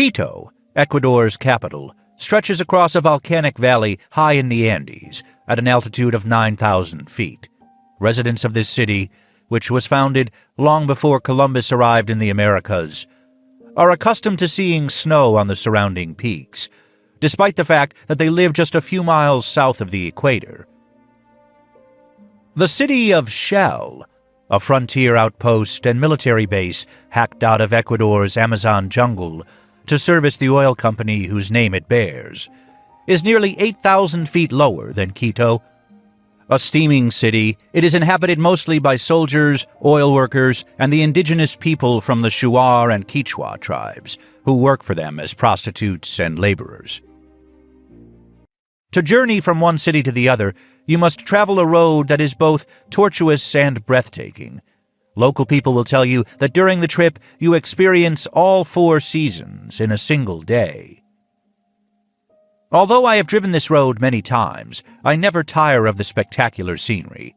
Quito, Ecuador's capital, stretches across a volcanic valley high in the Andes at an altitude of 9,000 feet. Residents of this city, which was founded long before Columbus arrived in the Americas, are accustomed to seeing snow on the surrounding peaks, despite the fact that they live just a few miles south of the equator. The city of Shell, a frontier outpost and military base hacked out of Ecuador's Amazon jungle to service the oil company whose name it bears, is nearly 8,000 feet lower than Quito. A steaming city, it is inhabited mostly by soldiers, oil workers, and the indigenous people from the Shuar and Quichua tribes, who work for them as prostitutes and laborers. To journey from one city to the other, you must travel a road that is both tortuous and breathtaking. Local people will tell you that during the trip you experience all 4 seasons in a single day. Although I have driven this road many times, I never tire of the spectacular scenery.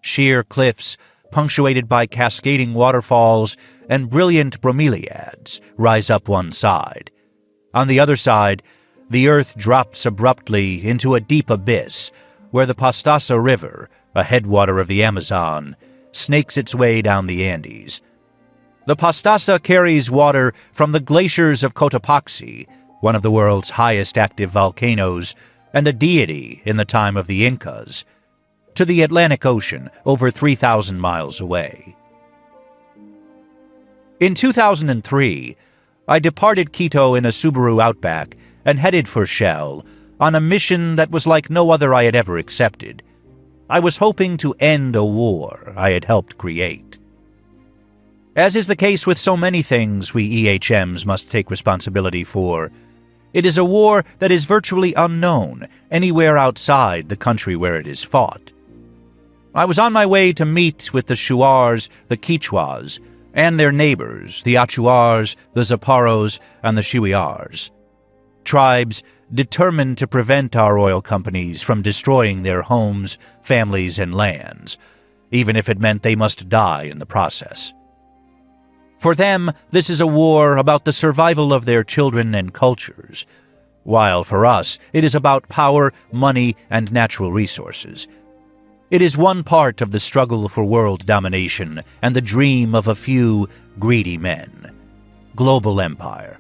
Sheer cliffs, punctuated by cascading waterfalls and brilliant bromeliads, rise up one side. On the other side, the earth drops abruptly into a deep abyss, where the Pastaza River, a headwater of the Amazon, snakes its way down the Andes. The Pastaza carries water from the glaciers of Cotopaxi, one of the world's highest active volcanoes, and a deity in the time of the Incas, to the Atlantic Ocean over 3,000 miles away. In 2003, I departed Quito in a Subaru Outback and headed for Shell on a mission that was like no other I had ever accepted. I was hoping to end a war I had helped create. As is the case with so many things we EHMs must take responsibility for, it is a war that is virtually unknown anywhere outside the country where it is fought. I was on my way to meet with the Shuars, the Quichuas, and their neighbors, the Achuars, the Zaparos, and the Shuiars. Tribes determined to prevent our oil companies from destroying their homes, families, and lands, even if it meant they must die in the process. For them, this is a war about the survival of their children and cultures, while for us it is about power, money, and natural resources. It is one part of the struggle for world domination and the dream of a few greedy men. Global empire.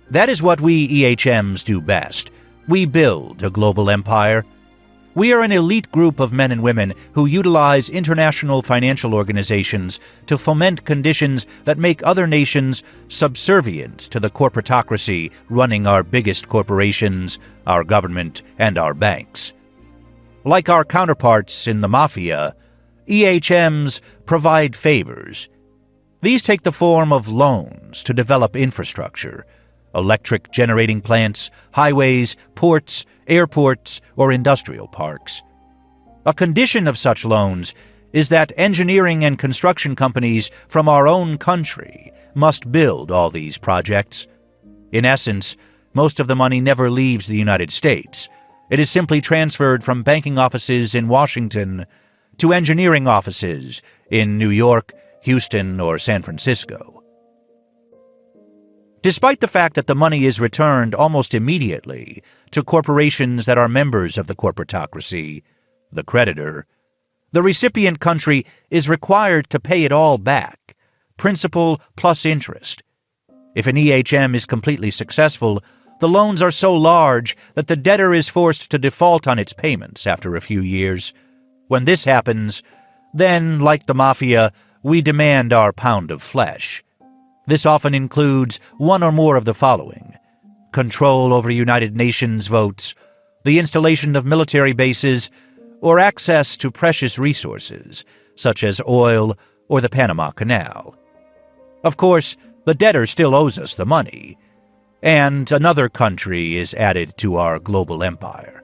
That is what we EHMs do best. We build a global empire. We are an elite group of men and women who utilize international financial organizations to foment conditions that make other nations subservient to the corporatocracy running our biggest corporations, our government, and our banks. Like our counterparts in the mafia, EHMs provide favors. These take the form of loans to develop infrastructure, electric generating plants, highways, ports, airports, or industrial parks. A condition of such loans is that engineering and construction companies from our own country must build all these projects. In essence, most of the money never leaves the United States. It is simply transferred from banking offices in Washington to engineering offices in New York, Houston, or San Francisco. Despite the fact that the money is returned almost immediately to corporations that are members of the corporatocracy, the creditor, the recipient country is required to pay it all back, principal plus interest. If an EHM is completely successful, the loans are so large that the debtor is forced to default on its payments after a few years. When this happens, then, like the mafia, we demand our pound of flesh. This often includes one or more of the following: control over United Nations votes, the installation of military bases, or access to precious resources, such as oil or the Panama Canal. Of course, the debtor still owes us the money, and another country is added to our global empire.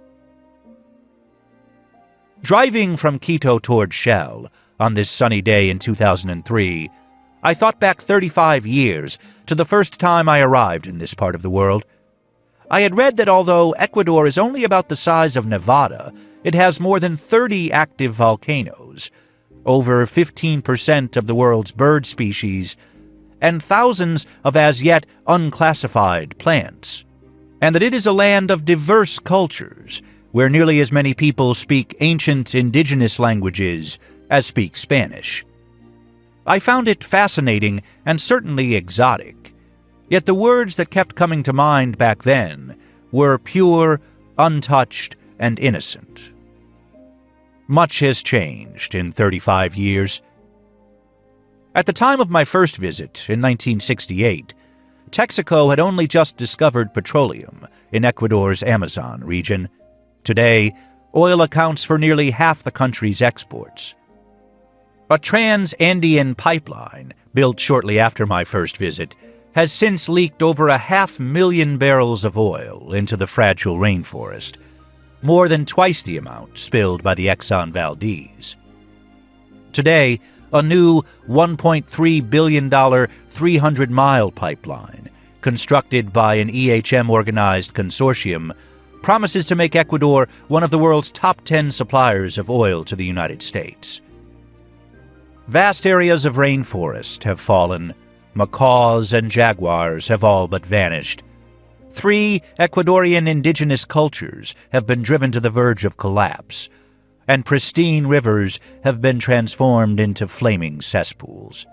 Driving from Quito toward Shell on this sunny day in 2003, I thought back 35 years to the first time I arrived in this part of the world. I had read that although Ecuador is only about the size of Nevada, it has more than 30 active volcanoes, over 15% of the world's bird species, and thousands of as yet unclassified plants, and that it is a land of diverse cultures, where nearly as many people speak ancient indigenous languages as speak Spanish. I found it fascinating and certainly exotic, yet the words that kept coming to mind back then were pure, untouched, and innocent. Much has changed in 35 years. At the time of my first visit, in 1968, Texaco had only just discovered petroleum in Ecuador's Amazon region. Today, oil accounts for nearly half the country's exports. A trans-Andean pipeline, built shortly after my first visit, has since leaked over 500,000 barrels of oil into the fragile rainforest, more than twice the amount spilled by the Exxon Valdez. Today, a new $1.3 billion 300-mile pipeline, constructed by an EHM-organized consortium, promises to make Ecuador one of the world's top 10 suppliers of oil to the United States. Vast areas of rainforest have fallen. Macaws and jaguars have all but vanished. 3 Ecuadorian indigenous cultures have been driven to the verge of collapse, and pristine rivers have been transformed into flaming cesspools.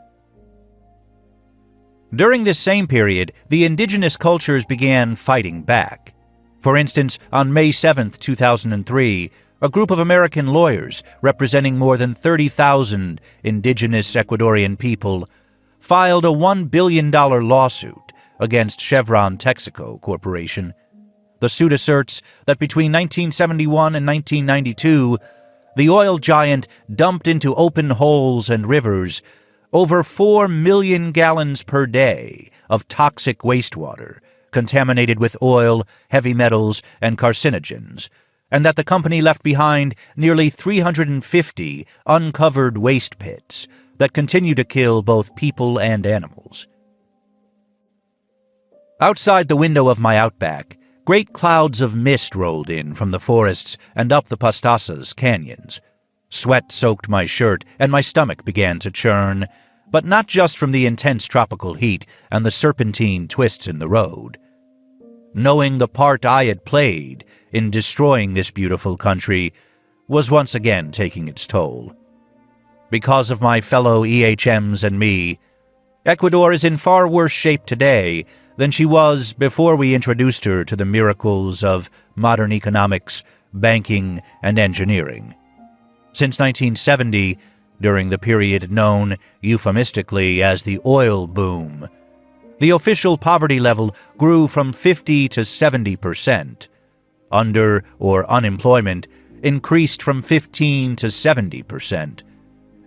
During this same period, the indigenous cultures began fighting back. For instance, on May 7, 2003, a group of American lawyers representing more than 30,000 indigenous Ecuadorian people filed a $1 billion lawsuit against Chevron Texaco Corporation. The suit asserts that between 1971 and 1992, the oil giant dumped into open holes and rivers over 4 million gallons per day of toxic wastewater, contaminated with oil, heavy metals, and carcinogens, and that the company left behind nearly 350 uncovered waste pits that continue to kill both people and animals. Outside the window of my outback, great clouds of mist rolled in from the forests and up the Pastasas canyons. Sweat soaked my shirt, and my stomach began to churn, but not just from the intense tropical heat and the serpentine twists in the road. Knowing the part I had played in destroying this beautiful country was once again taking its toll. Because of my fellow EHMs and me, Ecuador is in far worse shape today than she was before we introduced her to the miracles of modern economics, banking, and engineering. Since 1970, during the period known euphemistically as the oil boom, the official poverty level grew from 50 to 70%. Under or unemployment increased from 15 to 70%.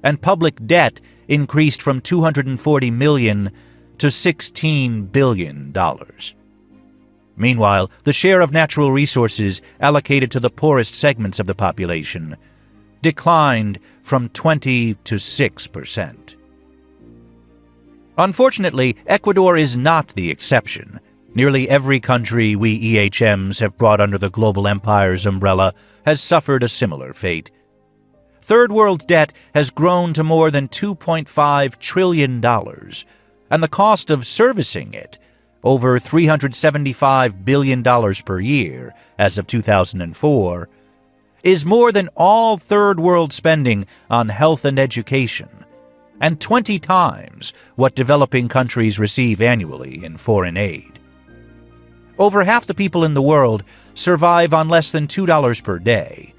And public debt increased from $240 million to $16 billion. Meanwhile, the share of natural resources allocated to the poorest segments of the population declined from 20 to 6%. Unfortunately, Ecuador is not the exception. Nearly every country we EHMs have brought under the global empire's umbrella has suffered a similar fate. Third world debt has grown to more than $2.5 trillion, and the cost of servicing it, over $375 billion per year as of 2004, is more than all third world spending on health and education, and 20 times what developing countries receive annually in foreign aid. Over half the people in the world survive on less than $2 per day,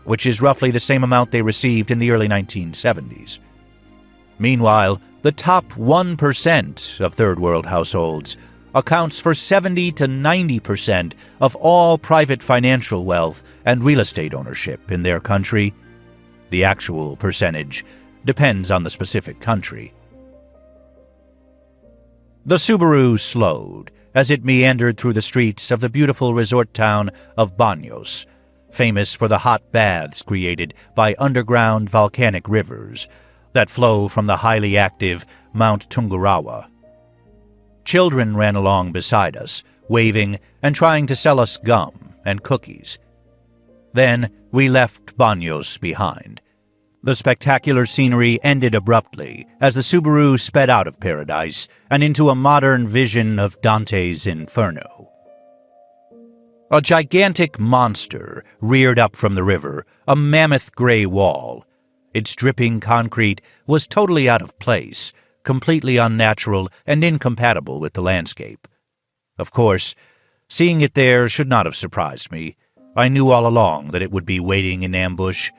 which is roughly the same amount they received in the early 1970s. Meanwhile, the top 1% of third world households accounts for 70 to 90% of all private financial wealth and real estate ownership in their country. The actual percentage depends on the specific country. The Subaru slowed as it meandered through the streets of the beautiful resort town of Baños, famous for the hot baths created by underground volcanic rivers that flow from the highly active Mount Tungurahua. Children ran along beside us, waving and trying to sell us gum and cookies. Then we left Baños behind. The spectacular scenery ended abruptly as the Subaru sped out of paradise and into a modern vision of Dante's Inferno. A gigantic monster reared up from the river, a mammoth gray wall. Its dripping concrete was totally out of place, completely unnatural and incompatible with the landscape. Of course, seeing it there should not have surprised me. I knew all along that it would be waiting in ambush.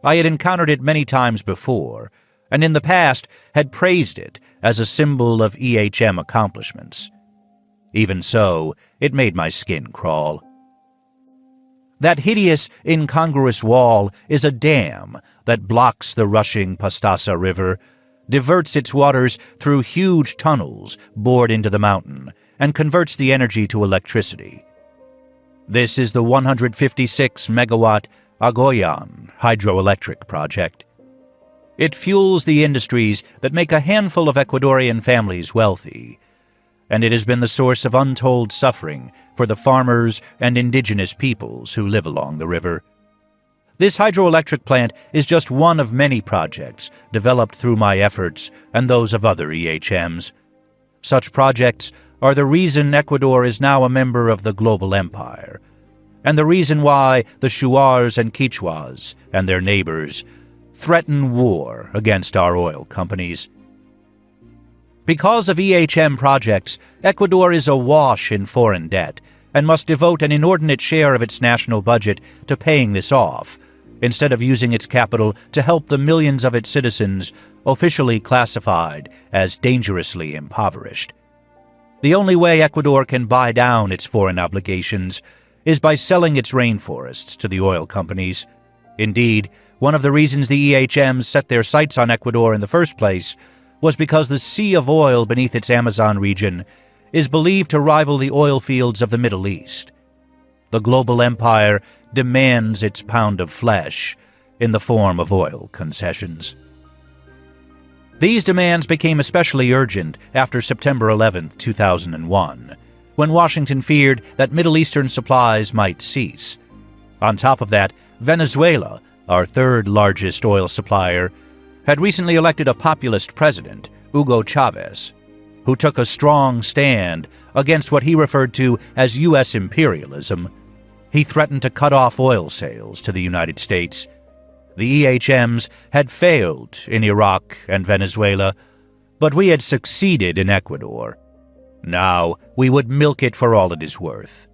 I had encountered it many times before, and in the past had praised it as a symbol of EHM accomplishments. Even so, it made my skin crawl. That hideous, incongruous wall is a dam that blocks the rushing Pastasa River, diverts its waters through huge tunnels bored into the mountain, and converts the energy to electricity. This is the 156-megawatt Agoyan hydroelectric project. It fuels the industries that make a handful of Ecuadorian families wealthy, and it has been the source of untold suffering for the farmers and indigenous peoples who live along the river. This hydroelectric plant is just one of many projects developed through my efforts and those of other EHMs. Such projects are the reason Ecuador is now a member of the global empire, and the reason why the Shuars and Quichuas and their neighbors threaten war against our oil companies. Because of EHM projects, Ecuador is awash in foreign debt and must devote an inordinate share of its national budget to paying this off, instead of using its capital to help the millions of its citizens officially classified as dangerously impoverished. The only way Ecuador can buy down its foreign obligations is by selling its rainforests to the oil companies. Indeed, one of the reasons the EHMs set their sights on Ecuador in the first place was because the sea of oil beneath its Amazon region is believed to rival the oil fields of the Middle East. The global empire demands its pound of flesh in the form of oil concessions. These demands became especially urgent after September 11, 2001, when Washington feared that Middle Eastern supplies might cease. On top of that, Venezuela, our third largest oil supplier, had recently elected a populist president, Hugo Chavez, who took a strong stand against what he referred to as U.S. imperialism. He threatened to cut off oil sales to the United States. The EHMs had failed in Iraq and Venezuela, but we had succeeded in Ecuador. Now we would milk it for all it is worth.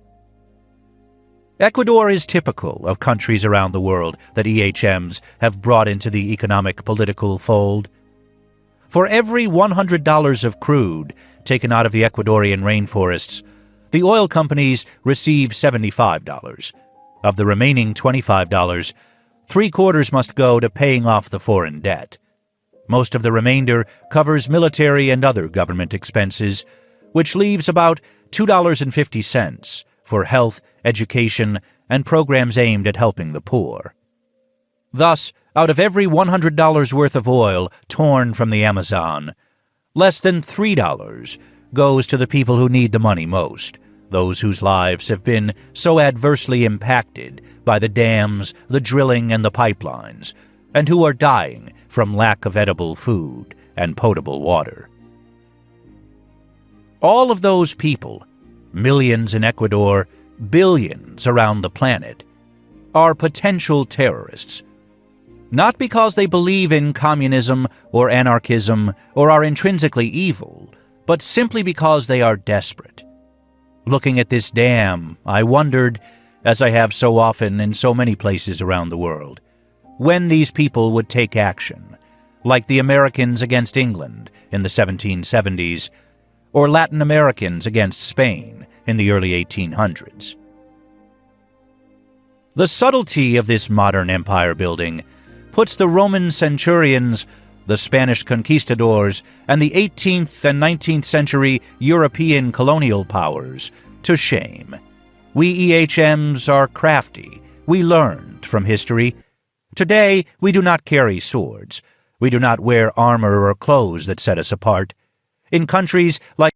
Ecuador is typical of countries around the world that EHMs have brought into the economic-political fold. For every $100 of crude taken out of the Ecuadorian rainforests, the oil companies receive $75. Of the remaining $25, three-quarters must go to paying off the foreign debt. Most of the remainder covers military and other government expenses, which leaves about $2.50 for health, education, and programs aimed at helping the poor. Thus, out of every $100 worth of oil torn from the Amazon, less than $3 goes to the people who need the money most, those whose lives have been so adversely impacted by the dams, the drilling, and the pipelines, and who are dying from lack of edible food and potable water. All of those people, millions in Ecuador, billions around the planet, are potential terrorists. Not because they believe in communism or anarchism or are intrinsically evil, but simply because they are desperate. Looking at this dam, I wondered, as I have so often in so many places around the world, when these people would take action, like the Americans against England in the 1770s, or Latin Americans against Spain in the early 1800s. The subtlety of this modern empire building puts the Roman centurions, the Spanish conquistadors, and the 18th and 19th century European colonial powers to shame. We EHMs are crafty. We learned from history. Today, we do not carry swords. We do not wear armor or clothes that set us apart. In countries like